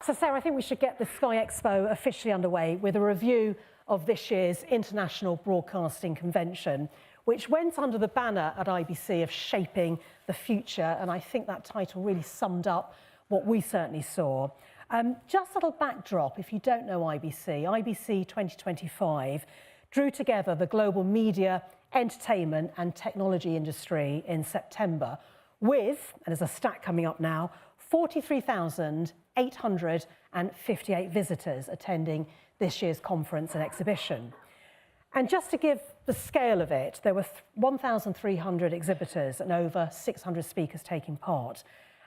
So Sarah, I think we should get the Sky Expo officially underway with a review of this year's International Broadcasting Convention, which went under the banner at IBC of shaping the future. And I think that title really summed up what we certainly saw. Just a little backdrop, if you don't know IBC 2025 drew together the global media, entertainment and technology industry in September with, and there's a stat coming up now, 43,858 visitors attending this year's conference and exhibition. And just to give the scale of it, there were 1,300 exhibitors and over 600 speakers taking part.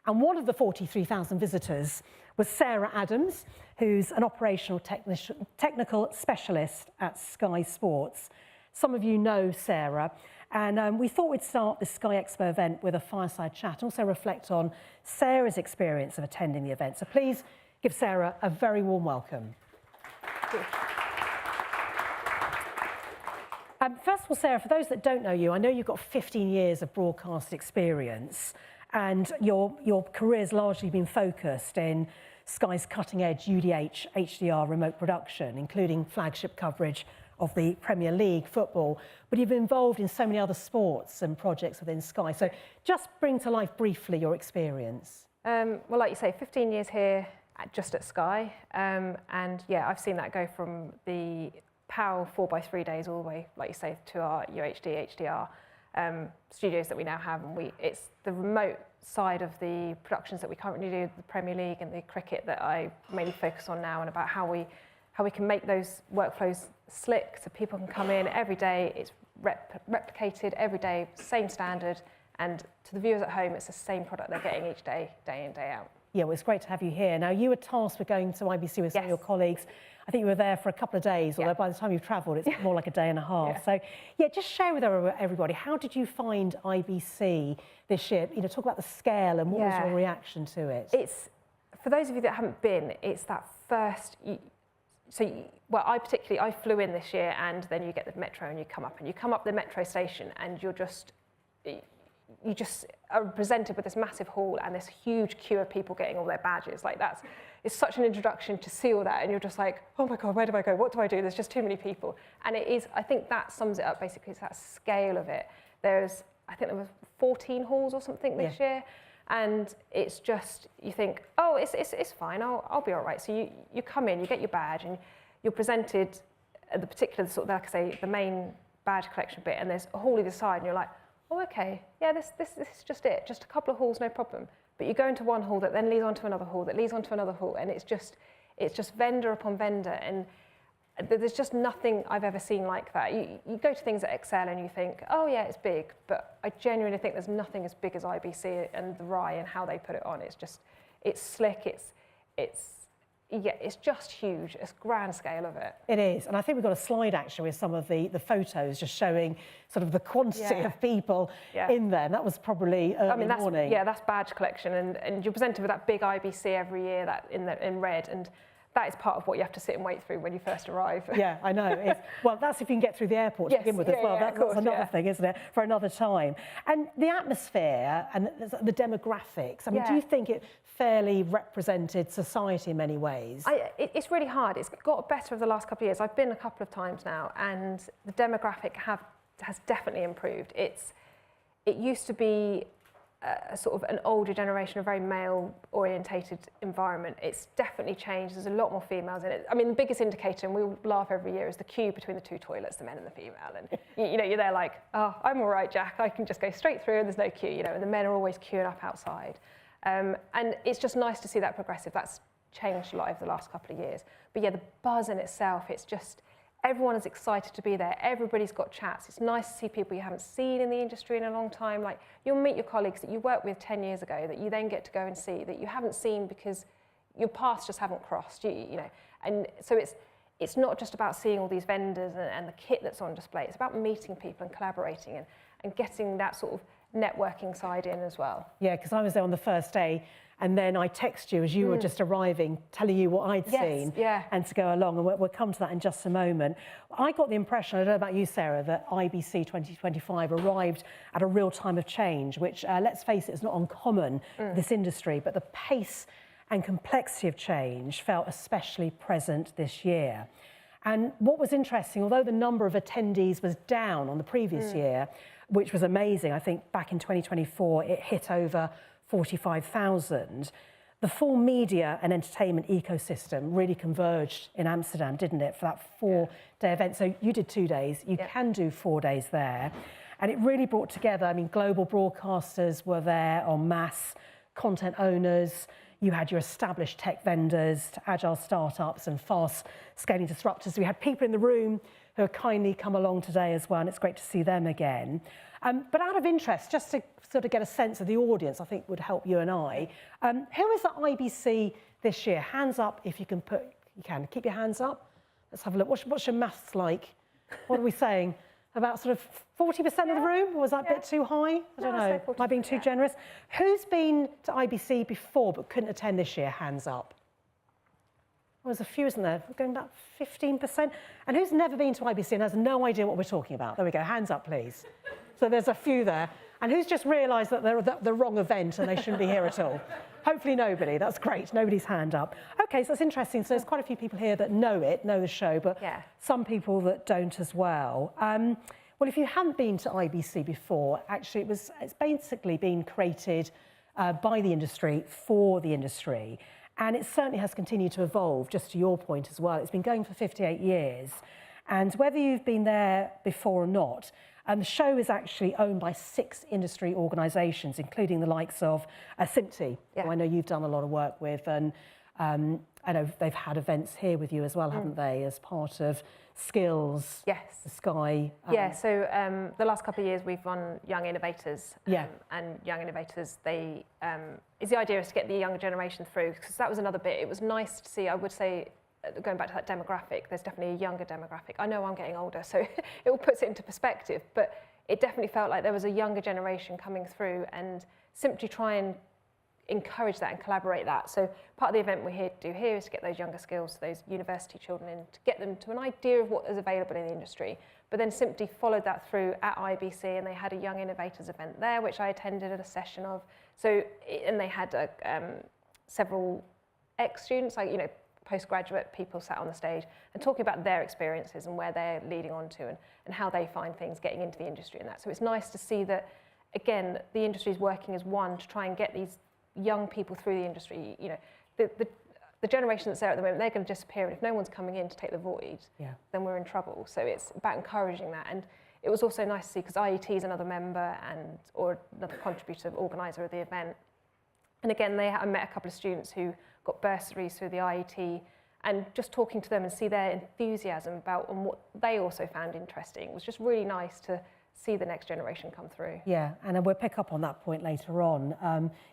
And one of the 43,000 visitors was Sarah Adams, who's an operational technical specialist at Sky Sports. Some of you know Sarah, and we thought we'd start this Sky Expo event with a fireside chat, also reflect on Sarah's experience of attending the event. So please give Sarah a very warm welcome. First of all, Sarah, for those that don't know you, I know you've got 15 years of broadcast experience, and your career's largely been focused in Sky's cutting-edge UDH HDR remote production, including flagship coverage of the Premier League football, but you've been involved in so many other sports and projects within Sky. So just bring to life briefly your experience. Well, like you say, 15 years here just at Sky, and yeah, I've seen that go from the PAL 4x3 days all the way, like you say, to our UHD HDR studios that we now have, and it's the remote side of the productions that we currently do, the Premier League and the cricket, that I mainly focus on now, and about how we can make those workflows slick so people can come in every day. It's replicated every day, same standard, and to the viewers at home, it's the same product they're getting each day, day in, day out. Yeah, well, it's great to have you here. Now, you were tasked with going to IBC with some of your colleagues. I think you were there for a couple of days, although by the time you've travelled, it's more like a day and a half. So, yeah, just share with everybody, how did you find IBC this year? You know, talk about the scale and what was your reaction to it? It's, for those of you that haven't been, it's that first... well, I flew in this year, and then you get the metro and you come up the metro station, and you just are presented with this massive hall and this huge queue of people getting all their badges. Like, it's such an introduction to see all that, and you're just like, oh my God, where do I go? What do I do? There's just too many people. And it is, I think that sums it up basically, it's that scale of it. I think there was 14 halls or something this year. And it's just, you think, oh, it's fine, I'll be all right. So you come in, you get your badge, and you're presented at the particular sort of, like I say, the main badge collection bit, and there's a hall either side, and you're like, oh, okay, yeah, this is just it, just a couple of halls, no problem. But you go into one hall that then leads on to another hall, that leads on to another hall, and it's just vendor upon vendor, and there's just nothing I've ever seen like that. You go to things at Excel and you think, oh yeah, it's big, but I genuinely think there's nothing as big as IBC and the RAI and how they put it on. It's slick, it's just huge. It's grand scale of it. It is, and I think we've got a slide actually with some of the photos just showing sort of the quantity of people in there. And that was probably early morning. Yeah, that's badge collection, and you're presented with that big IBC every year, that in red, and that is part of what you have to sit and wait through when you first arrive. Yeah, I know. Well, that's if you can get through the airport to begin with as well. That's another thing, isn't it, for another time. And the atmosphere and the demographics, I mean, do you think it fairly represented society in many ways? It's really hard. It's got better over the last couple of years. I've been a couple of times now, and the demographic has definitely improved. It used to be a sort of an older generation, a very male-orientated environment. It's definitely changed. There's a lot more females in it. I mean, the biggest indicator, and we laugh every year, is the queue between the two toilets, the men and the female. And you know, you're there like, oh, I'm all right, Jack. I can just go straight through, and there's no queue. You know, and the men are always queuing up outside. And it's just nice to see that progressive. That's changed a lot over the last couple of years. But yeah, the buzz in itself, it's just, everyone is excited to be there. Everybody's got chats. It's nice to see people you haven't seen in the industry in a long time. Like, you'll meet your colleagues that you worked with 10 years ago that you then get to go and see, that you haven't seen because your paths just haven't crossed, you know. And so it's not just about seeing all these vendors and the kit that's on display. It's about meeting people and collaborating and getting that sort of networking side in as well. Yeah, because I was there on the first day, and then I text you as you were just arriving, telling you what I'd seen, and to go along, and we'll come to that in just a moment. I got the impression, I don't know about you, Sarah, that IBC 2025 arrived at a real time of change, which, let's face it, is not uncommon in this industry, but the pace and complexity of change felt especially present this year. And what was interesting, although the number of attendees was down on the previous year, which was amazing, I think back in 2024 it hit over 45,000, the full media and entertainment ecosystem really converged in Amsterdam, didn't it, for that 4-day event. So you did 2 days, you can do 4 days there. And it really brought together, I mean, global broadcasters were there en masse, content owners, you had your established tech vendors, to agile startups and fast scaling disruptors. We had people in the room who have kindly come along today as well, and it's great to see them again. But out of interest, just to sort of get a sense of the audience, I think would help you and I, who is at IBC this year? Hands up if you can keep your hands up. Let's have a look. What's your maths like? What are we saying? About sort of 40% of the room? Or was that a bit too high? I don't know. Am I being too generous? Who's been to IBC before but couldn't attend this year? Hands up. Well, there's a few, isn't there? We're going about 15%. And who's never been to IBC and has no idea what we're talking about? There we go. Hands up, please. So there's a few there. And who's just realised that they're at the wrong event and they shouldn't be here at all? Hopefully nobody. That's great. Nobody's hand up. OK, so that's interesting. So there's quite a few people here that know the show, but some people that don't as well. Well, if you haven't been to IBC before, actually it's basically been created by the industry for the industry. And it certainly has continued to evolve, just to your point as well. It's been going for 58 years. And whether you've been there before or not, the show is actually owned by 6 industry organisations, including the likes of SMPTE, who I know you've done a lot of work with. And I know they've had events here with you as well, haven't they, as part of Skills, the Sky. So the last couple of years we've run Young Innovators. And Young Innovators, is the idea is to get the younger generation through, because that was another bit. It was nice to see, I would say, going back to that demographic, there's definitely a younger demographic. I know I'm getting older, so it all puts it into perspective, but it definitely felt like there was a younger generation coming through, and simply try and encourage that and collaborate that. So part of the event we're here to do here is to get those younger skills, those university children in, to get them to an idea of what is available in the industry, but then simply followed that through at IBC, and they had a Young Innovators event there, which I attended at a session of. So, and they had several ex-students, like, postgraduate people sat on the stage and talking about their experiences and where they're leading on to, and how they find things getting into the industry and that. So it's nice to see that, again, the industry is working as one to try and get these young people through the industry. The generation that's there at the moment, they're going to disappear, and if no one's coming in to take the void, then we're in trouble. So it's about encouraging that. And it was also nice to see, because IET is another member or another contributor, organiser of the event. And again, I met a couple of students who got bursaries through the IET, and just talking to them and see their enthusiasm about and what they also found interesting was just really nice to see the next generation come through. Yeah, and we'll pick up on that point later on.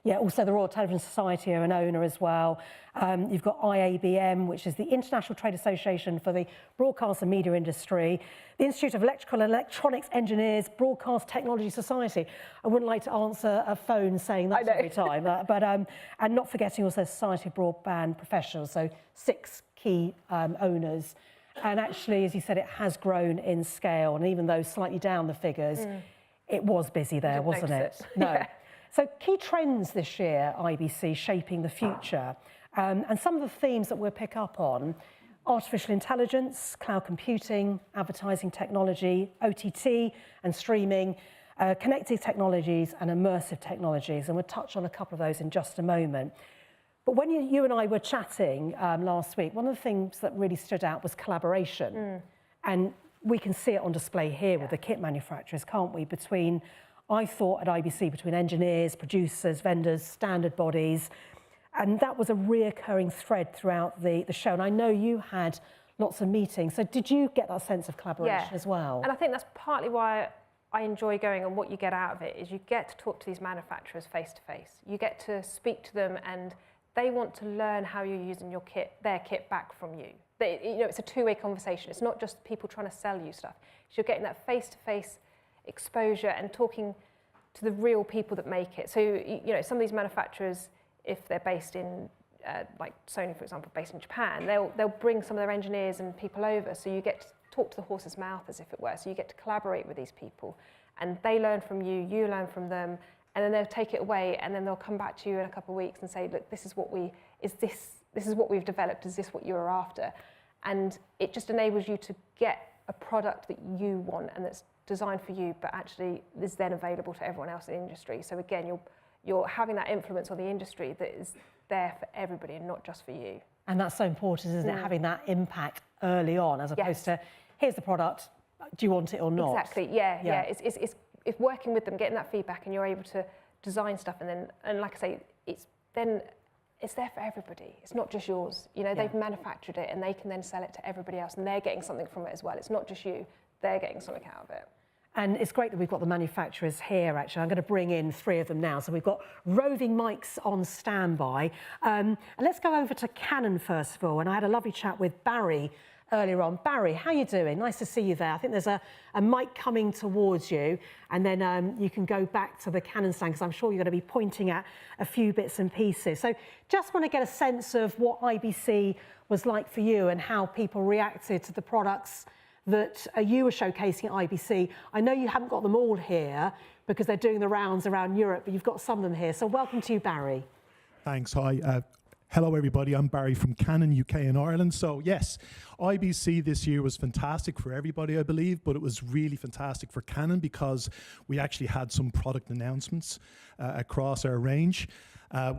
Also the Royal Television Society are an owner as well. You've got IABM, which is the International Trade Association for the Broadcast and Media Industry, the Institute of Electrical and Electronics Engineers, Broadcast Technology Society. I wouldn't like to answer a phone saying that every time, but and not forgetting also Society of Broadband Professionals, so 6 key owners. And actually, as you said, it has grown in scale. And even though slightly down the figures, it was busy there, wasn't it? No. So key trends this year, IBC, shaping the future. And some of the themes that we'll pick up on: artificial intelligence, cloud computing, advertising technology, OTT and streaming, connected technologies and immersive technologies. And we'll touch on a couple of those in just a moment. But when you and I were chatting last week, one of the things that really stood out was collaboration. And we can see it on display here with the kit manufacturers, can't we? I thought at IBC, between engineers, producers, vendors, standard bodies. And that was a reoccurring thread throughout the show. And I know you had lots of meetings. So did you get that sense of collaboration as well? And I think that's partly why I enjoy going, and what you get out of it is you get to talk to these manufacturers face to face. You get to speak to them, and they want to learn how you're using their kit back from you. It's a two-way conversation. It's not just people trying to sell you stuff. You're getting that face-to-face exposure and talking to the real people that make it. So, some of these manufacturers, if they're based in, like Sony, for example, based in Japan, they'll bring some of their engineers and people over. So you get to talk to the horse's mouth, as if it were. So you get to collaborate with these people, and they learn from you, you learn from them, and then they'll take it away, and then they'll come back to you in a couple of weeks and say, look, this is what we've developed, is this what you were after? And it just enables you to get a product that you want and that's designed for you, but actually is then available to everyone else in the industry. So again, you're having that influence on the industry that is there for everybody and not just for you. And that's so important, isn't it? Having that impact early on, as opposed to, here's the product, do you want it or not? Exactly, yeah. It's working with them, getting that feedback, and you're able to design stuff, and like I say, it's there for everybody. It's not just yours. You know, they've manufactured it and they can then sell it to everybody else, and they're getting something from it as well. It's not just you, they're getting something out of it. And it's great that we've got the manufacturers here, actually. I'm going to bring in 3 of them now. So we've got roving mics on standby. And let's go over to Canon first of all. And I had a lovely chat with Barry earlier on. Barry, how are you doing? Nice to see you there. I think there's a mic coming towards you, and then you can go back to the Canon stand, because I'm sure you're going to be pointing at a few bits and pieces. So just want to get a sense of what IBC was like for you and how people reacted to the products that you were showcasing at IBC. I know you haven't got them all here because they're doing the rounds around Europe, but you've got some of them here. So welcome to you, Barry. Thanks. Hi. Hello, everybody. I'm Barry from Canon UK and Ireland. So yes, IBC this year was fantastic for everybody, I believe, but it was really fantastic for Canon because we actually had some product announcements across our range.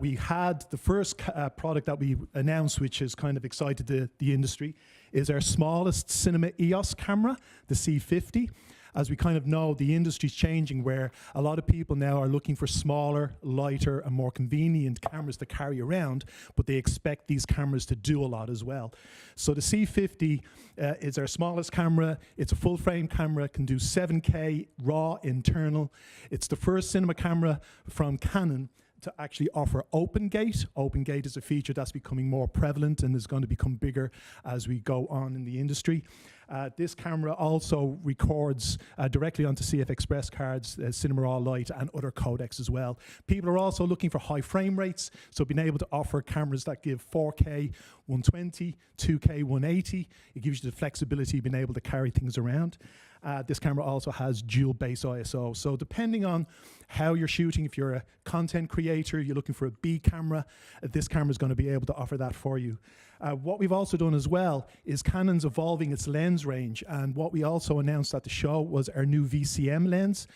We had the first product that we announced, which has kind of excited the industry, is our smallest cinema EOS camera, the C50. As we kind of know, the industry's changing, where a lot of people now are looking for smaller, lighter, and more convenient cameras to carry around, but they expect these cameras to do a lot as well. So the C50 is our smallest camera. It's a full-frame camera, can do 7K RAW internal. It's the first cinema camera from Canon to actually offer open gate. Open gate is a feature that's becoming more prevalent and is going to become bigger as we go on in the industry. This camera also records directly onto CF Express cards, Cinema Raw Lite, and other codecs as well. People are also looking for high frame rates, so being able to offer cameras that give 4K 120, 2K 180, it gives you the flexibility of being able to carry things around. This camera also has dual base ISO. So depending on how you're shooting, if you're a content creator, you're looking for a B camera, this camera is going to be able to offer that for you. What we've also done as well is Canon's evolving its lens range, and what we also announced at the show was our new VCM lens.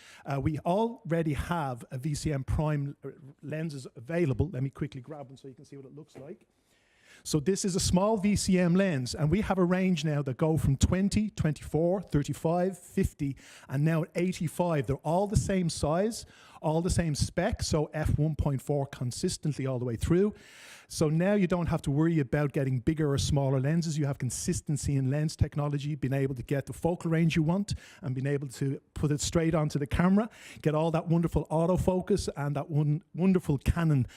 We already have a VCM prime lenses available. Let me quickly grab one so you can see what it looks like. So this is a small VCM lens, and we have a range now that go from 20, 24, 35, 50, and now at 85. They're all the same size, all the same spec, so f1.4 consistently all the way through. So now you don't have to worry about getting bigger or smaller lenses. You have consistency in lens technology, being able to get the focal range you want and being able to put it straight onto the camera, get all that wonderful autofocus and that wonderful Canon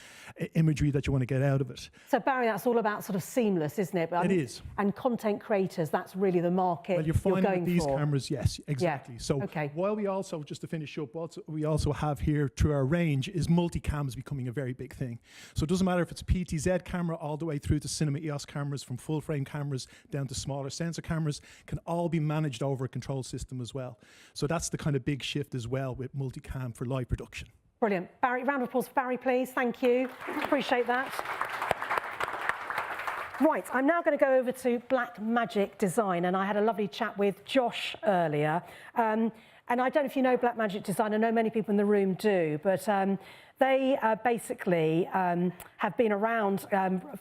imagery that you want to get out of it. So Barry, that's all about sort of seamless, isn't it? It is. And content creators, that's really the market well, you're finding going with these for. cameras, yes, exactly. So while we also, just to finish up, what we also have here through our range is multicam is becoming a very big thing. So it doesn't matter if it's a PTZ camera all the way through to cinema EOS cameras, from full frame cameras down to smaller sensor cameras, can all be managed over a control system as well. So that's the kind of big shift as well with multicam for live production. Brilliant. Barry, round of applause for Barry, please. Thank you. Appreciate that. Right, I'm now going to go over to Blackmagic Design, and I had a lovely chat with Josh earlier. And I don't know if you know Blackmagic Design. I know many people in the room do, but they basically have been around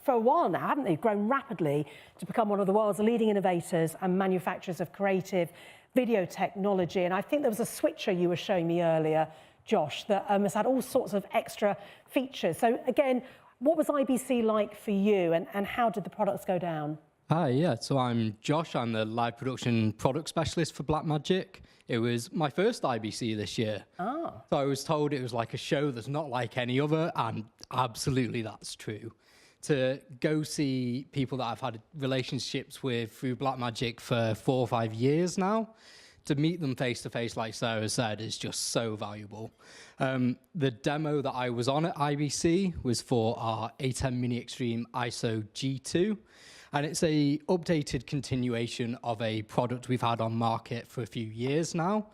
for a while now, haven't they? Grown rapidly to become one of the world's leading innovators and manufacturers of creative video technology. And I think there was a switcher you were showing me earlier, Josh, that has had all sorts of extra features. So again, what was IBC like for you, and how did the products go down? Hi, yeah, so I'm Josh. I'm the live production product specialist for Blackmagic. It was my first IBC this year. So I was told it was like a show that's not like any other, and absolutely that's true. To go see people that I've had relationships with through Blackmagic for 4 or 5 years now, to meet them face to face, like Sarah said, is just so valuable. The demo that I was on at IBC was for our A10 Mini Extreme ISO G2, and it's a updated continuation of a product we've had on market for a few years now,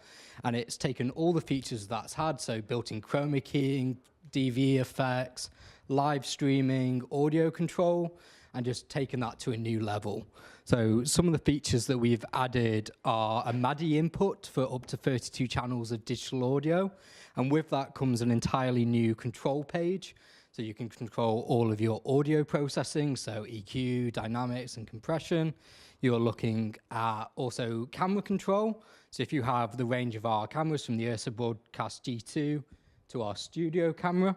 and it's taken all the features that's had, so built-in chroma keying, DV effects, live streaming, audio control, and just taken that to a new level. So some of the features that we've added are a MADI input for up to 32 channels of digital audio. And with that comes an entirely new control page. So you can control all of your audio processing, so EQ, dynamics, and compression. You're looking at also camera control. So if you have the range of our cameras from the Ursa Broadcast G2 to our studio camera,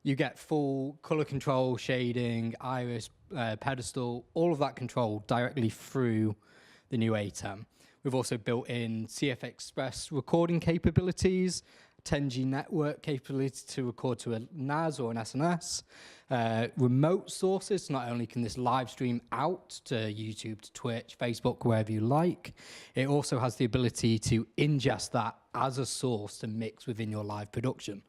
you get full color control, shading, iris, pedestal, all of that control directly through the new A10. We've also built in CF Express recording capabilities, 10G network capability to record to a NAS or an SNS, remote sources. Not only can this live stream out to YouTube, to Twitch, Facebook, wherever you like, it also has the ability to ingest that as a source to mix within your live production.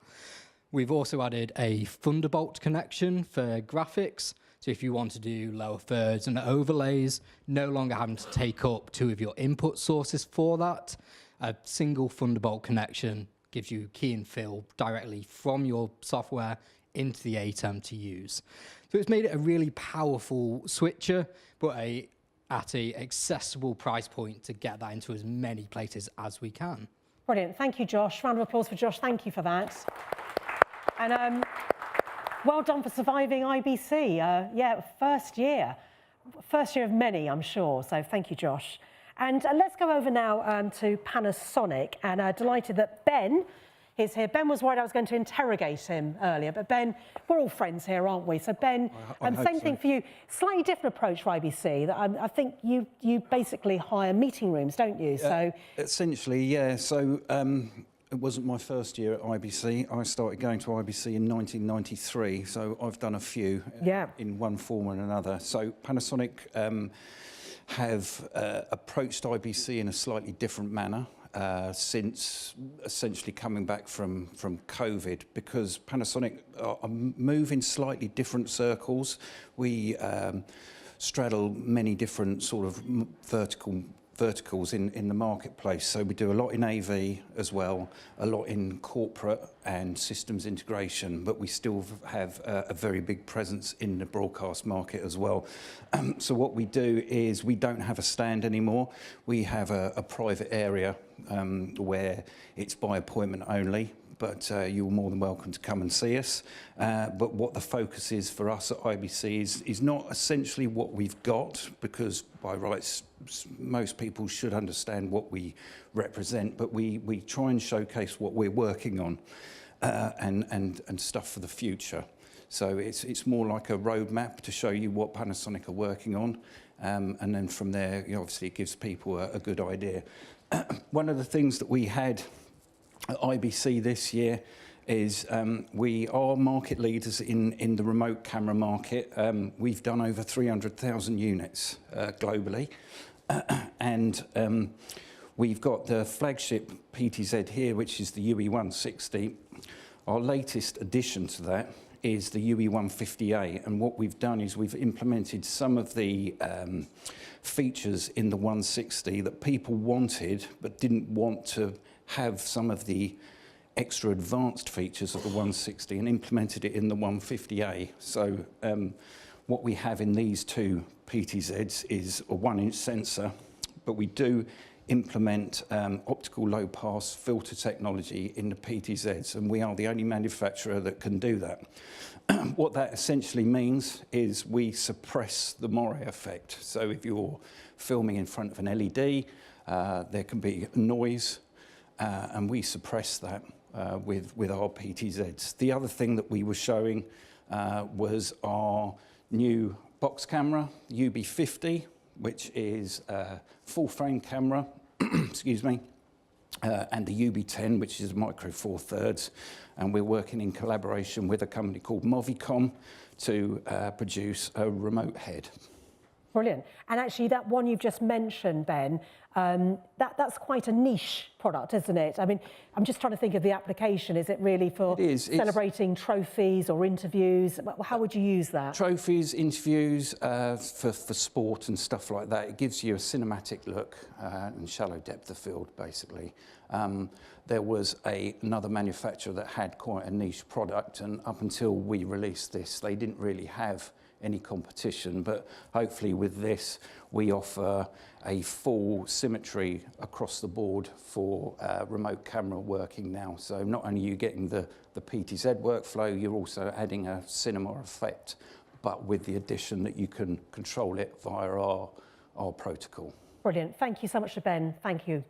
We've also added a Thunderbolt connection for graphics. So if you want to do lower thirds and overlays, no longer having to take up two of your input sources for that, a single Thunderbolt connection gives you key and fill directly from your software into the A10 to use. So it's made it a really powerful switcher, but at a accessible price point to get that into as many places as we can. Brilliant. Thank you, Josh. Round of applause for Josh. Thank you for that. And well done for surviving IBC. Yeah, first year of many, I'm sure. So thank you, Josh. And let's go over now to Panasonic. And delighted that Ben is here. Ben was worried I was going to interrogate him earlier, but Ben, we're all friends here, aren't we? So Ben, same thing for you. Slightly different approach for IBC. That I think you basically hire meeting rooms, don't you? So essentially, yeah. So it wasn't my first year at IBC. I started going to IBC in 1993, so I've done a few in one form or another. So Panasonic have approached IBC in a slightly different manner since essentially coming back from COVID, because Panasonic are moving slightly different circles. We straddle many different sort of verticals in the marketplace. So we do a lot in AV as well, a lot in corporate and systems integration, but we still have a very big presence in the broadcast market as well. So what we do is we don't have a stand anymore. We have a private area where it's by appointment only, but you're more than welcome to come and see us. But what the focus is for us at IBC is not essentially what we've got, because by rights most people should understand what we represent, but we try and showcase what we're working on and stuff for the future. So it's more like a roadmap to show you what Panasonic are working on, and then from there, obviously it gives people a good idea. One of the things that we had at IBC this year is we are market leaders in the remote camera market. We've done over 300,000 units globally, and we've got the flagship PTZ here, which is the UE160. Our latest addition to that is the UE150A, and what we've done is we've implemented some of the features in the 160 that people wanted but didn't want to have some of the extra advanced features of the 160, and implemented it in the 150A. So what we have in these two PTZs is a 1-inch sensor, but we do implement optical low-pass filter technology in the PTZs, and we are the only manufacturer that can do that. What that essentially means is we suppress the moire effect. So if you're filming in front of an LED, there can be noise, and we suppress that with our PTZs. The other thing that we were showing was our new box camera, UB50, which is a full frame camera, excuse me, and the UB10, which is micro 4/3, and we're working in collaboration with a company called Movicom to produce a remote head. Brilliant. And actually, that one you've just mentioned, Ben, that's quite a niche product, isn't it? I mean, I'm just trying to think of the application. Is it really for celebrating trophies or interviews? How would you use that? Trophies, interviews, for sport and stuff like that. It gives you a cinematic look and shallow depth of field, basically. There was another manufacturer that had quite a niche product, and up until we released this, they didn't really have any competition, but hopefully with this we offer a full symmetry across the board for remote camera working now. So not only are you getting the PTZ workflow, you're also adding a cinema effect, but with the addition that you can control it via our protocol. Brilliant. Thank you so much to Ben. Thank you.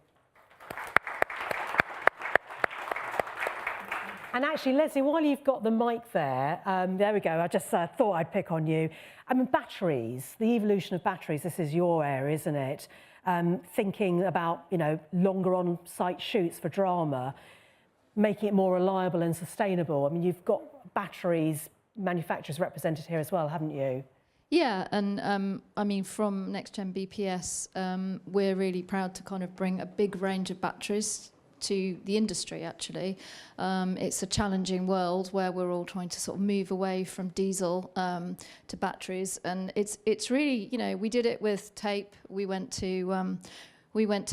And actually, Leslie, while you've got the mic there, there we go, I just thought I'd pick on you. I mean, batteries, the evolution of batteries, this is your area, isn't it? Thinking about, you know, longer on-site shoots for drama, making it more reliable and sustainable. I mean, you've got batteries manufacturers represented here as well, haven't you? Yeah, and I mean, from NXTGENbps, we're really proud to kind of bring a big range of batteries to the industry, actually. It's a challenging world where we're all trying to sort of move away from diesel to batteries, and it's really, you know, we did it with tape. We went to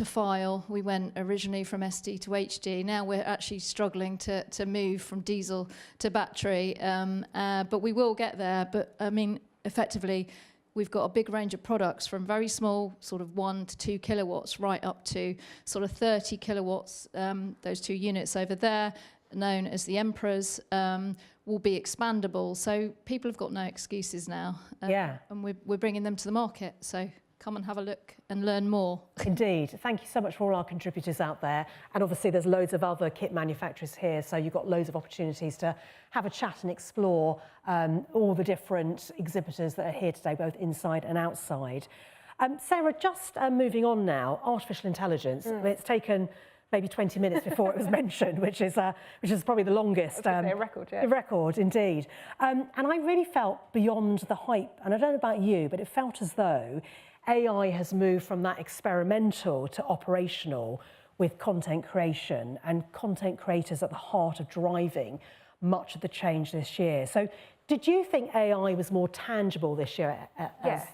file. We went originally from SD to HD. Now we're actually struggling to move from diesel to battery, but we will get there. But I mean, effectively, we've got a big range of products from very small, sort of 1 to 2 kilowatts, right up to sort of 30 kilowatts. Those two units over there, known as the Emperors, will be expandable. So people have got no excuses now. Yeah. And we're bringing them to the market. So come and have a look and learn more. Indeed. Thank you so much for all our contributors out there. And obviously there's loads of other kit manufacturers here, so you've got loads of opportunities to have a chat and explore all the different exhibitors that are here today, both inside and outside. Sarah, just moving on now, artificial intelligence. It's taken maybe 20 minutes before it was mentioned, which is probably the longest. A record, yeah. A record, indeed. And I really felt beyond the hype, and I don't know about you, but it felt as though AI has moved from that experimental to operational with content creation, and content creators at the heart of driving much of the change this year. So did you think AI was more tangible this year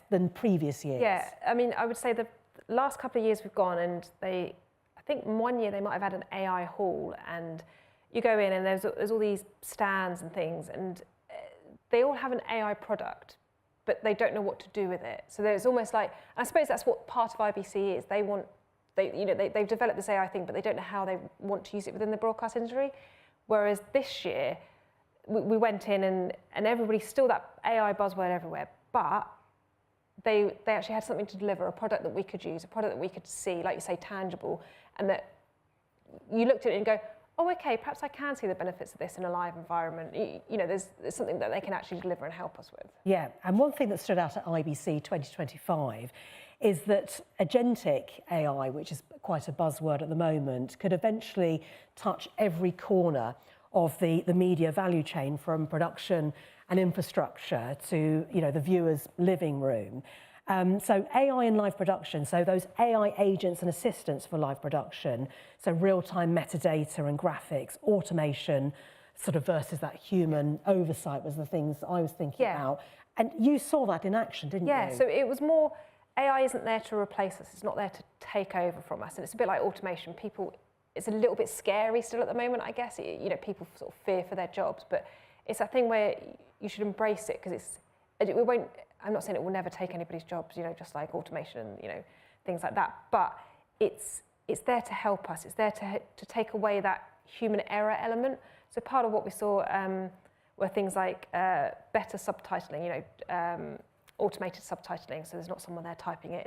than previous years? Yeah, I mean, I would say the last couple of years we've gone, and I think one year they might have had an AI hall, and you go in and there's all these stands and things, and they all have an AI product, but they don't know what to do with it. So there's almost like, I suppose that's what part of IBC is. They've developed this AI thing, but they don't know how they want to use it within the broadcast industry. Whereas this year, we went in and everybody's still that AI buzzword everywhere, but they actually had something to deliver, a product that we could use, a product that we could see, like you say, tangible, and that you looked at it and go, oh, okay, perhaps I can see the benefits of this in a live environment. You know, there's something that they can actually deliver and help us with. Yeah, and one thing that stood out at IBC 2025 is that agentic AI, which is quite a buzzword at the moment, could eventually touch every corner of the media value chain, from production and infrastructure to, you know, the viewer's living room. So AI in live production, so those AI agents and assistants for live production, so real-time metadata and graphics, automation, sort of versus that human oversight was the things I was thinking about. And you saw that in action, didn't you? Yeah, so it was more, AI isn't there to replace us, it's not there to take over from us, and it's a bit like automation. It's a little bit scary still at the moment, I guess. You know, people sort of fear for their jobs, but it's that thing where you should embrace it, because it won't, I'm not saying it will never take anybody's jobs, you know, just like automation and, you know, things like that, but it's there to help us. It's there to take away that human error element. So part of what we saw were things like better subtitling, you know, automated subtitling, so there's not someone there typing it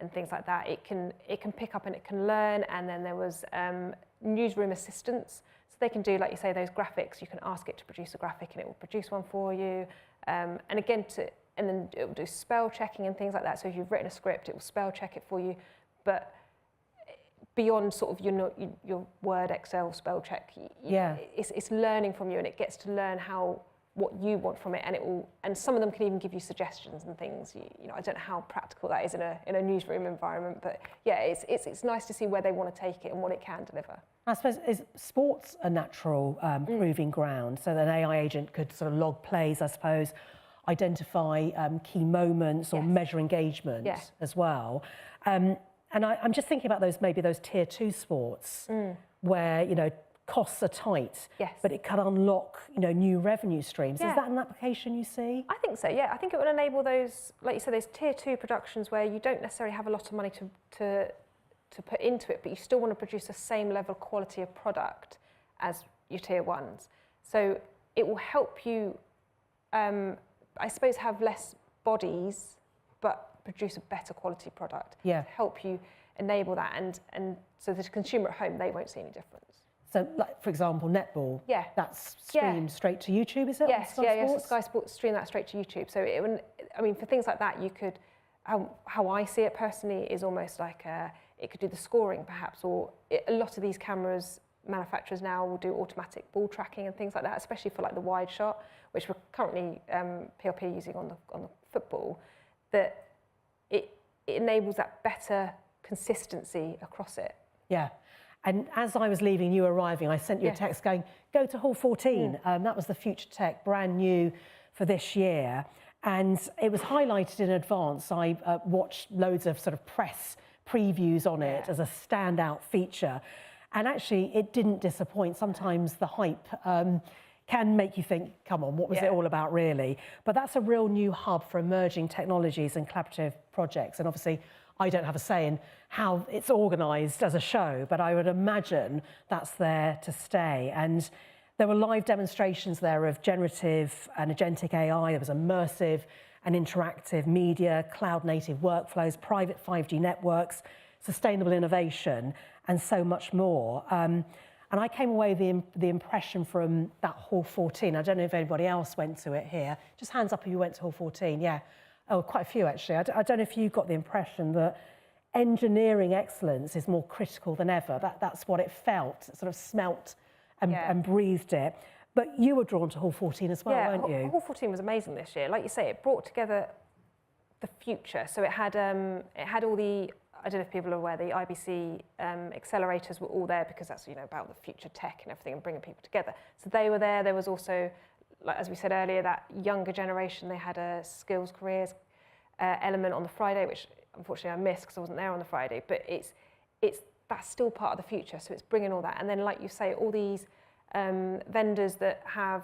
and things like that. It can pick up and it can learn, and then there was newsroom assistants, so they can do, like you say, those graphics. You can ask it to produce a graphic and it will produce one for you, and then it will do spell checking and things like that. So if you've written a script, it will spell check it for you, but beyond sort of your Word, Excel spell check, it's learning from you, and it gets to learn what you want from it, and some of them can even give you suggestions and things. You know, I don't know how practical that is in a newsroom environment, but yeah, it's nice to see where they want to take it and what it can deliver. I suppose, is sports a natural proving ground, so that an AI agent could sort of log plays, I suppose, identify key moments or measure engagement as well. And I'm just thinking about those tier 2 sports where, you know, costs are tight, but it can unlock, you know, new revenue streams. Is that an application you see? I think so, yeah. I think it would enable those, like you said, those tier 2 productions where you don't necessarily have a lot of money to put into it, but you still want to produce the same level of quality of product as your tier 1s. So it will help you, I suppose, have less bodies, but produce a better quality product. Yeah. To help you enable that, and so the consumer at home, they won't see any difference. So, like, for example, netball, that's streamed straight to YouTube, is it? Yes, so Sky Sports stream that straight to YouTube. So, I mean, for things like that, you could, how I see it personally is almost like it could do the scoring perhaps, or a lot of these cameras, manufacturers now will do automatic ball tracking and things like that, especially for like the wide shot, which we're currently PLP using on the football, that it enables that better consistency across it. Yeah. And as I was leaving, you arriving, I sent you a text going, go to Hall 14. That was the Future Tech, brand new for this year. And it was highlighted in advance. I watched loads of sort of press previews on it as a standout feature. And actually, it didn't disappoint. Sometimes the hype can make you think, come on, what was it all about really? But that's a real new hub for emerging technologies and collaborative projects. And obviously, I don't have a say in how it's organised as a show, but I would imagine that's there to stay. And there were live demonstrations there of generative and agentic AI. There was immersive and interactive media, cloud-native workflows, private 5G networks, sustainable innovation, and so much more. And I came away with the impression from that Hall 14. I don't know if anybody else went to it here. Just hands up if you went to Hall 14, yeah. Oh, quite a few actually. I don't know if you got the impression that engineering excellence is more critical than ever. That's what it felt, sort of smelt and breathed it. But you were drawn to Hall 14 as well, weren't you? Hall 14 was amazing this year. Like you say, it brought together the future. So it had all the, I don't know if people are aware, the IBC accelerators were all there because that's, you know, about the future tech and everything and bringing people together. So they were there. There was also, like, as we said earlier, that younger generation, they had a skills careers element on the Friday, which unfortunately I missed because I wasn't there on the Friday, but that's still part of the future. So it's bringing all that. And then, like you say, all these vendors that have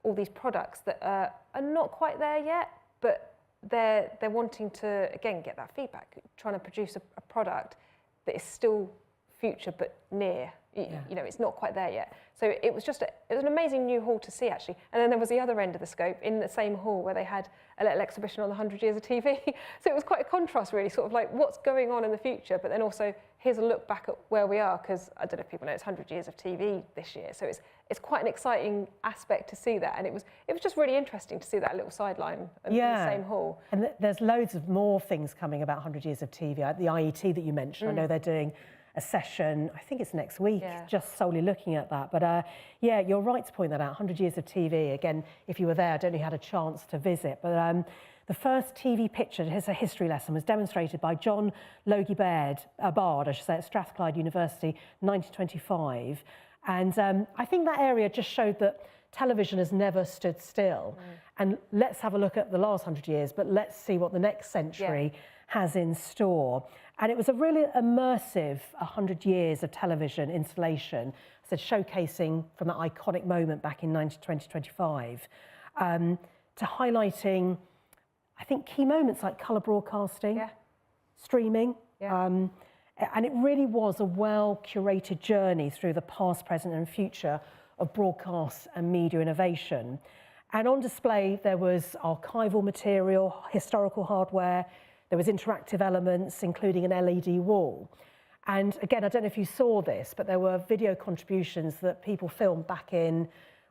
all these products that are not quite there yet, but they're wanting to, again, get that feedback, trying to produce a product that is still future but near. You know, it's not quite there yet. So it was an amazing new hall to see, actually. And then there was the other end of the scope in the same hall where they had a little exhibition on the 100 years of TV. So it was quite a contrast, really, sort of like what's going on in the future, but then also here's a look back at where we are, because I don't know if people know it's 100 years of TV this year. So it's quite an exciting aspect to see that. And it was just really interesting to see that little sideline in the same hall. And there's loads of more things coming about 100 years of TV. The IET that you mentioned, I know they're doing a session, I think it's next week, just solely looking at that. But yeah, you're right to point that out, 100 years of TV. Again, if you were there, I don't know if you had a chance to visit, but the first TV picture, it's a history lesson, was demonstrated by John Logie Bard, I should say, at Strathclyde University, 1925. And I think that area just showed that television has never stood still. And let's have a look at the last 100 years, but let's see what the next century has in store. And it was a really immersive 100 years of television installation, so showcasing from that iconic moment back in 2025, to highlighting, I think, key moments like colour broadcasting, streaming. And it really was a well-curated journey through the past, present and future of broadcast and media innovation. And on display, there was archival material, historical hardware, there was interactive elements, including an LED wall. And again, I don't know if you saw this, but there were video contributions that people filmed back in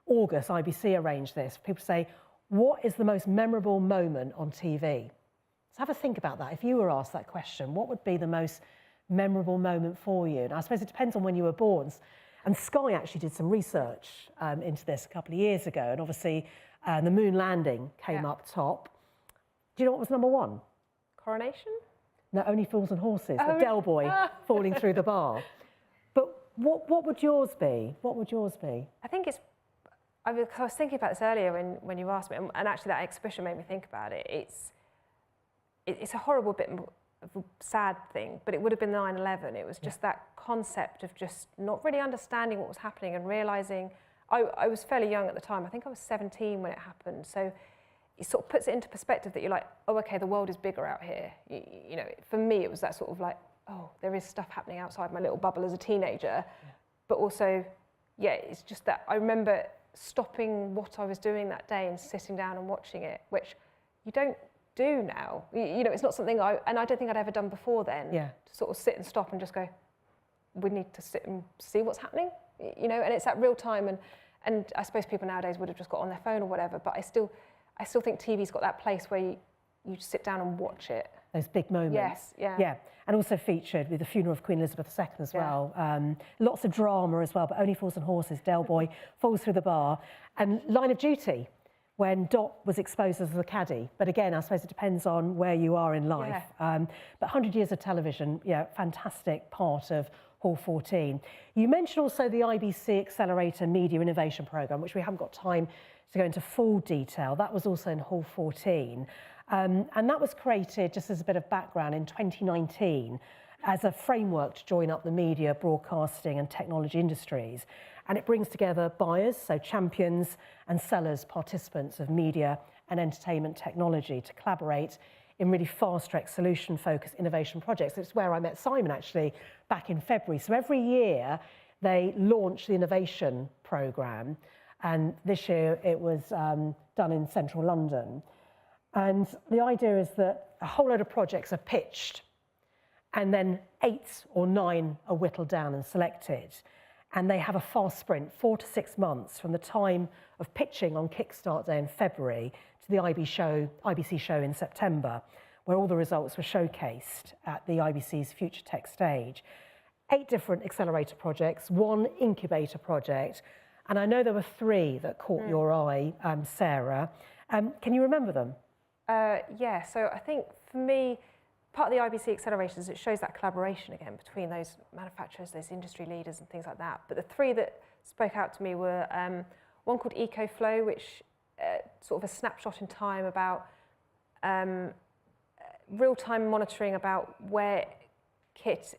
August. IBC arranged this. People say, what is the most memorable moment on TV? So have a think about that. If you were asked that question, what would be the most memorable moment for you? And I suppose it depends on when you were born. And Sky actually did some research into this a couple of years ago. And obviously, and the moon landing came up top. Do you know what was number one? Coronation? No, Only Fools and Horses, the Del Boy falling through the bar. But what would yours be? What would yours be? I think it's, I was thinking about this earlier when you asked me, and actually that exhibition made me think about it. It's a horrible bit of a sad thing, but it would have been 9/11. It was just that concept of just not really understanding what was happening and realising, I was fairly young at the time, I think I was 17 when it happened, so it sort of puts it into perspective that you're like, oh, okay, the world is bigger out here. You know, for me, it was that sort of like, oh, there is stuff happening outside my little bubble as a teenager. But also, yeah, it's just that I remember stopping what I was doing that day and sitting down and watching it, which you don't do now. You know, it's not something I don't think I'd ever done before then. Yeah. To sort of sit and stop and just go, we need to sit and see what's happening, you know, and it's that real time. And I suppose people nowadays would have just got on their phone or whatever, but I still think TV's got that place where you just sit down and watch it. Those big moments. Yes, yeah. Yeah, and also featured with the funeral of Queen Elizabeth II as well. Lots of drama as well, but Only Fools and Horses, Del Boy falls through the bar. And Line of Duty, when Dot was exposed as the caddy. But again, I suppose it depends on where you are in life. Yeah. But 100 years of television, yeah, fantastic part of Hall 14. You mentioned also the IBC Accelerator Media Innovation Programme, which we haven't got time to go into full detail. That was also in Hall 14. And that was created, just as a bit of background, in 2019 as a framework to join up the media, broadcasting and technology industries. And it brings together buyers, so champions, and sellers, participants of media and entertainment technology to collaborate in really fast-track solution-focused innovation projects. It's where I met Simon, actually, back in February. So every year, they launch the innovation programme. And this year, it was done in central London. And the idea is that a whole load of projects are pitched, and then 8 or 9 are whittled down and selected. And they have a fast sprint, 4 to 6 months from the time of pitching on Kickstart Day in February to the IBC show in September, where all the results were showcased at the IBC's Future Tech stage. 8 different accelerator projects, 1 incubator project, and I know there were 3 that caught your eye, Sarah. Can you remember them? Yeah, so I think for me, part of the IBC accelerators, it shows that collaboration again between those manufacturers, those industry leaders and things like that. But the 3 that spoke out to me were one called EcoFlow, which sort of a snapshot in time about real-time monitoring about where kit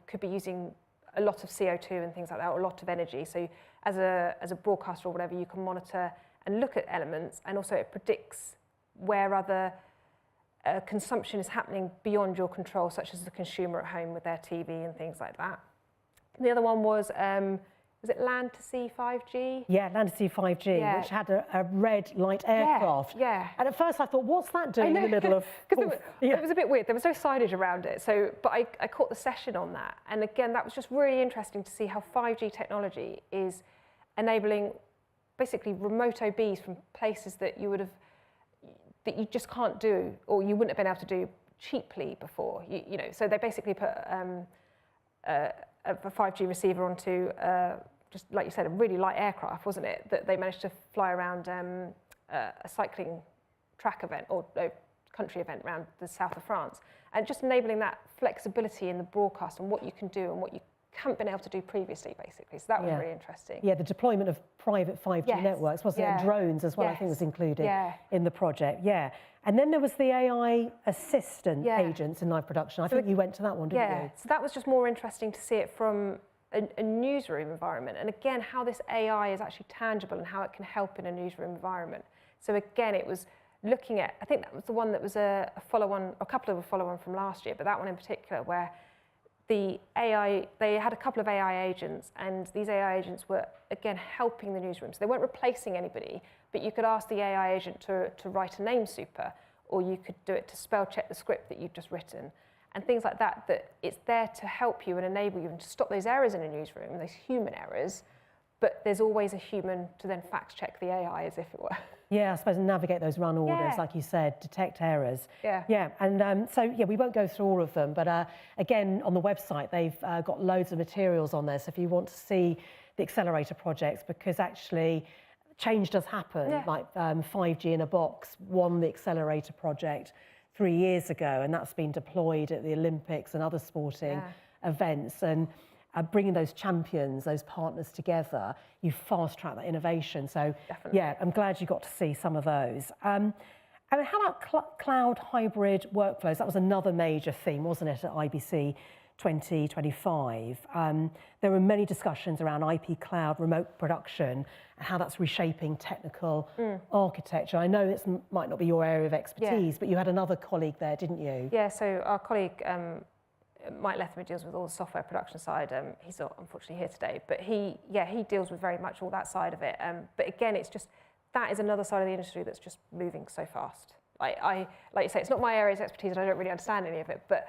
could be using a lot of CO2 and things like that, or a lot of energy. So as a broadcaster or whatever, you can monitor and look at elements, and also it predicts where other consumption is happening beyond your control, such as the consumer at home with their TV and things like that. The other one was it Land to Sea 5G? Yeah, Land to Sea 5G, yeah. Which had a red light aircraft. Yeah. And at first I thought, what's that doing in the middle of... It was a bit weird. There was no signage around it. So, but I caught the session on that. And again, that was just really interesting to see how 5G technology is enabling basically remote OBs from places that you would have, that you just can't do, or you wouldn't have been able to do cheaply before. You know, so they basically put a 5G receiver onto, just like you said, a really light aircraft, wasn't it? That they managed to fly around a cycling track event or country event around the south of France, and just enabling that flexibility in the broadcast and what you can do and what you haven't been able to do previously, basically. So that was really interesting. Yeah, the deployment of private 5G networks, wasn't it? And drones as well, I think was included in the project. Yeah. And then there was the AI assistant agents in live production. I think you went to that one, didn't you? So that was just more interesting to see it from a newsroom environment. And again, how this AI is actually tangible and how it can help in a newsroom environment. So again, it was looking at, I think that was the one that was a follow-on, a couple of a follow-on from last year, but that one in particular, where the AI, they had a couple of AI agents, and these AI agents were, again, helping the newsroom. So they weren't replacing anybody, but you could ask the AI agent to write a name super, or you could do it to spell check the script that you've just written, and things like that, that it's there to help you and enable you and to stop those errors in a newsroom, those human errors, but there's always a human to then fact check the AI as if it were. Yeah, I suppose navigate those run orders, like you said, detect errors. Yeah, and so, yeah, we won't go through all of them, but again, on the website, they've got loads of materials on there, so if you want to see the accelerator projects, because actually change does happen. Yeah. Like 5G in a box won the accelerator project 3 years ago, and that's been deployed at the Olympics and other sporting events. And bringing those champions, those partners together, you fast track that innovation. So Definitely. yeah, I'm glad you got to see some of those. And how about cloud hybrid workflows? That was another major theme, wasn't it, at IBC 2025? There were many discussions around IP cloud, remote production, and how that's reshaping technical architecture. I know this might not be your area of expertise, but you had another colleague there, didn't you? Yeah, so our colleague, Mike Letham, deals with all the software production side. He's not unfortunately here today, but he deals with very much all that side of it. But again, it's just, that is another side of the industry that's just moving so fast. Like you say, it's not my area of expertise and I don't really understand any of it, but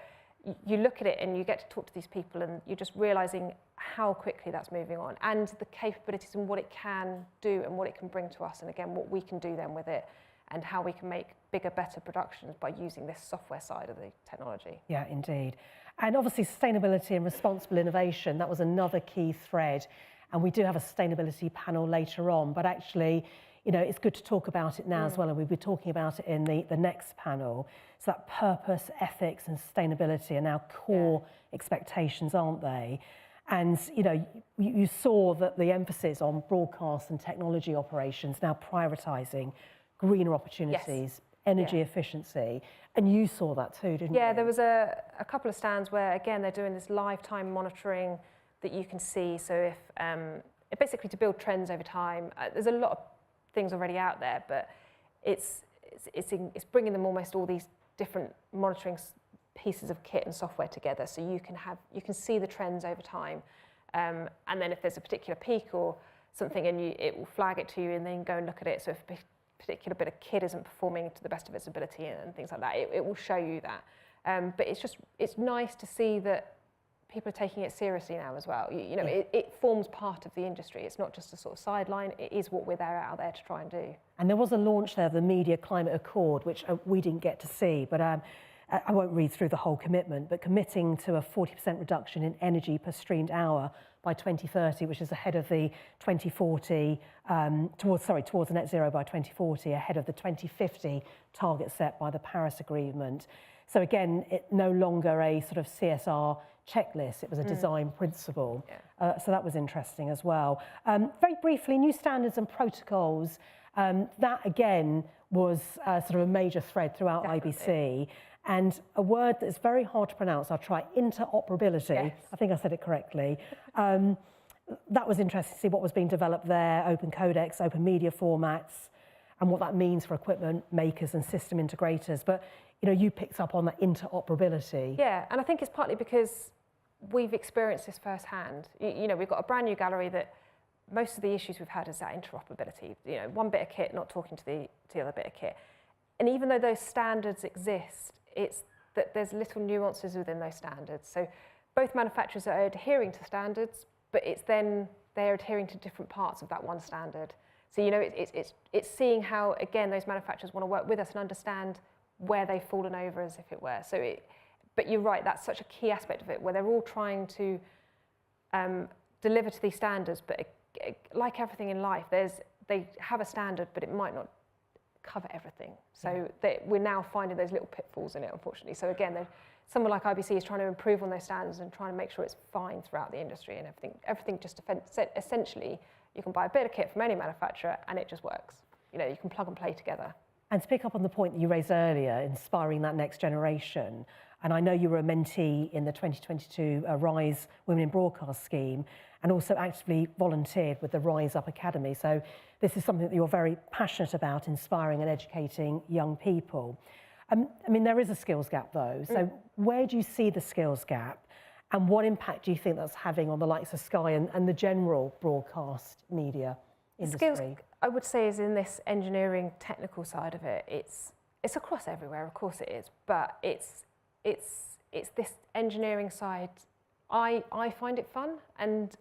you look at it and you get to talk to these people and you're just realising how quickly that's moving on and the capabilities and what it can do and what it can bring to us, and again, what we can do then with it and how we can make bigger, better productions by using this software side of the technology. Yeah, indeed. And obviously sustainability and responsible innovation, that was another key thread. And we do have a sustainability panel later on, but actually, you know, it's good to talk about it now as well, and we'll be talking about it in the next panel. So that purpose, ethics and sustainability are now core expectations, aren't they? And, you know, you saw that the emphasis on broadcast and technology operations now prioritising greener opportunities, energy efficiency, and you saw that too, didn't you? Yeah, there was a couple of stands where, again, they're doing this lifetime monitoring that you can see. So if, basically to build trends over time, there's a lot of things already out there, but it's bringing them almost all these different monitoring pieces of kit and software together, so you can see the trends over time, and then if there's a particular peak or something, and it will flag it to you, and then go and look at it. So if a particular bit of kit isn't performing to the best of its ability and things like that, it will show you that. But it's nice to see that people are taking it seriously now as well. You know, it forms part of the industry. It's not just a sort of sideline. It is what we're out there to try and do. And there was a launch there of the Media Climate Accord, which we didn't get to see, but I won't read through the whole commitment, but committing to a 40% reduction in energy per streamed hour by 2030, which is ahead of the 2040, towards net zero by 2040, ahead of the 2050 target set by the Paris Agreement. So again, it's no longer a sort of CSR checklist, it was a design principle. So that was interesting as well. Very briefly, new standards and protocols, that again was sort of a major thread throughout IBC. And a word that is very hard to pronounce, I'll try, interoperability. Yes. I think I said it correctly. That was interesting to see what was being developed there, open codecs, open media formats, and what that means for equipment makers and system integrators. But you know, you picked up on that interoperability. Yeah, and I think it's partly because we've experienced this firsthand. You know, we've got a brand new gallery that most of the issues we've had is that interoperability. You know, one bit of kit not talking to the other bit of kit. And even though those standards exist, it's that there's little nuances within those standards. So both manufacturers are adhering to standards, but it's then they're adhering to different parts of that one standard. So, you know, it's seeing how, again, those manufacturers want to work with us and understand where they've fallen over, as if it were. So but you're right, that's such a key aspect of it, where they're all trying to deliver to these standards, but like everything in life, they have a standard, but it might not cover everything. So we're now finding those little pitfalls in it, unfortunately. So again, someone like IBC is trying to improve on those standards and trying to make sure it's fine throughout the industry, and everything just essentially, you can buy a bit of kit from any manufacturer and it just works. You know, you can plug and play together. And to pick up on the point that you raised earlier, inspiring that next generation, and I know you were a mentee in the 2022 RISE Women in Broadcast scheme, and also actively volunteered with the Rise Up Academy. So this is something that you're very passionate about, inspiring and educating young people. I mean, there is a skills gap though. So where do you see the skills gap, and what impact do you think that's having on the likes of Sky and the general broadcast media industry? Skills, I would say, is in this engineering technical side of it. It's across everywhere, of course it is, but it's this engineering side. I find it fun, and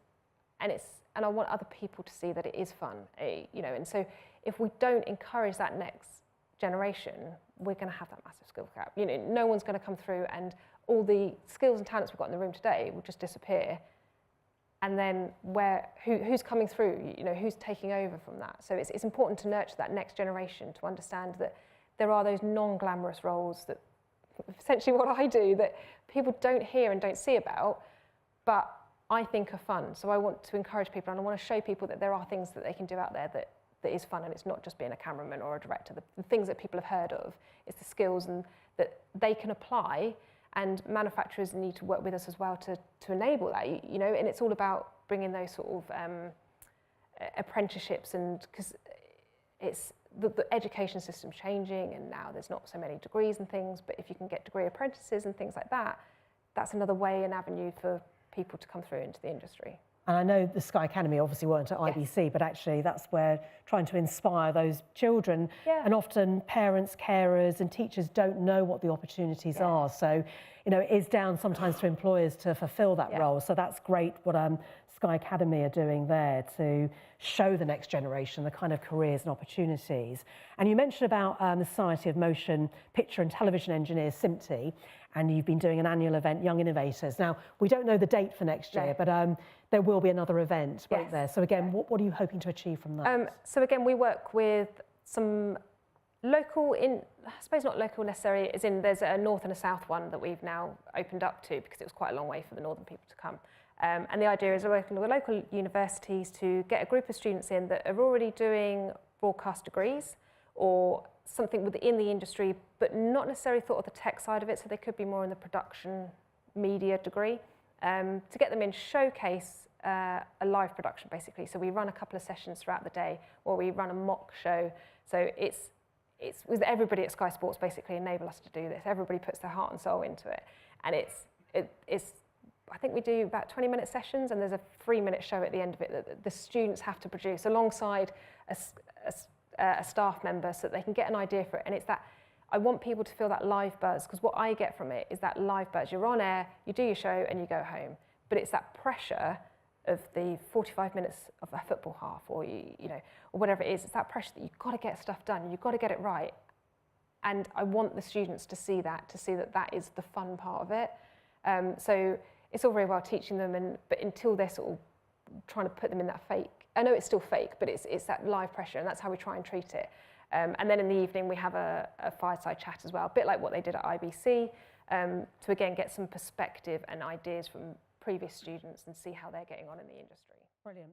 I want other people to see that it is fun. You know, and so if we don't encourage that next generation, we're going to have that massive skill gap. You know, no one's going to come through, and all the skills and talents we've got in the room today will just disappear and then who's coming through, you know, who's taking over from that. So it's important to nurture that next generation to understand that there are those non-glamorous roles that essentially what I do that people don't hear and don't see about, but I think are fun. So I want to encourage people and I want to show people that there are things that they can do out there that is fun, and it's not just being a cameraman or a director. The things that people have heard of, it's the skills and that they can apply, and manufacturers need to work with us as well to enable that, you know, and it's all about bringing those sort of apprenticeships, and because it's the education system's changing and now there's not so many degrees and things, but if you can get degree apprentices and things like that, that's another way and avenue for people to come through into the industry. And I know the Sky Academy obviously weren't at IBC, but actually that's where trying to inspire those children. And often parents, carers and teachers don't know what the opportunities are. So, you know, it is down sometimes to employers to fulfill that role. So that's great what Sky Academy are doing there to show the next generation the kind of careers and opportunities. And you mentioned about the Society of Motion Picture and Television Engineers, SIMTE, and you've been doing an annual event, Young Innovators. Now, we don't know the date for next year, but there will be another event, won't there? So again, what are you hoping to achieve from that? So again, we work with some local, I suppose not local necessarily, as in there's a north and a south one that we've now opened up to because it was quite a long way for the northern people to come. And the idea is we're working with local universities to get a group of students in that are already doing broadcast degrees or something within the industry, but not necessarily thought of the tech side of it, so they could be more in the production media degree, to get them in, showcase a live production basically. So we run a couple of sessions throughout the day, or we run a mock show. So it's with everybody at Sky Sports basically enable us to do this. Everybody puts their heart and soul into it, and it's I think we do about 20-minute sessions, and there's a 3-minute show at the end of it that the students have to produce alongside a staff member so that they can get an idea for it. And it's that, I want people to feel that live buzz, because what I get from it is that live buzz. You're on air, you do your show, and you go home. But it's that pressure of the 45 minutes of a football half, or you know, or whatever it is. It's that pressure that you've got to get stuff done, you've got to get it right. And I want the students to see that that is the fun part of it. So it's all very well teaching them, but until they're sort of trying to put them in that fake, I know it's still fake, but it's that live pressure, and that's how we try and treat it. And then in the evening, we have a fireside chat as well, a bit like what they did at IBC, to again get some perspective and ideas from previous students and see how they're getting on in the industry. Brilliant.